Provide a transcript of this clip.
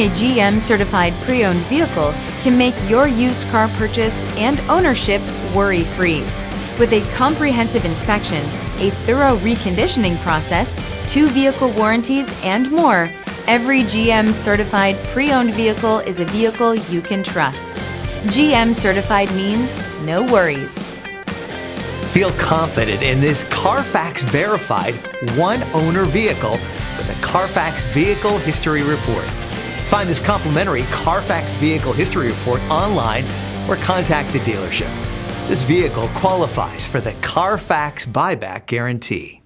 Having a GM certified pre-owned vehicle can make your used car purchase and ownership worry-free. With a comprehensive inspection, a thorough reconditioning process, 2 vehicle warranties, and more, every GM certified pre-owned vehicle is a vehicle you can trust. GM certified means no worries. Feel confident in this Carfax verified one-owner vehicle with a Carfax Vehicle History Report. Find this complimentary Carfax Vehicle History Report online or contact the dealership. This vehicle qualifies for the Carfax Buyback Guarantee.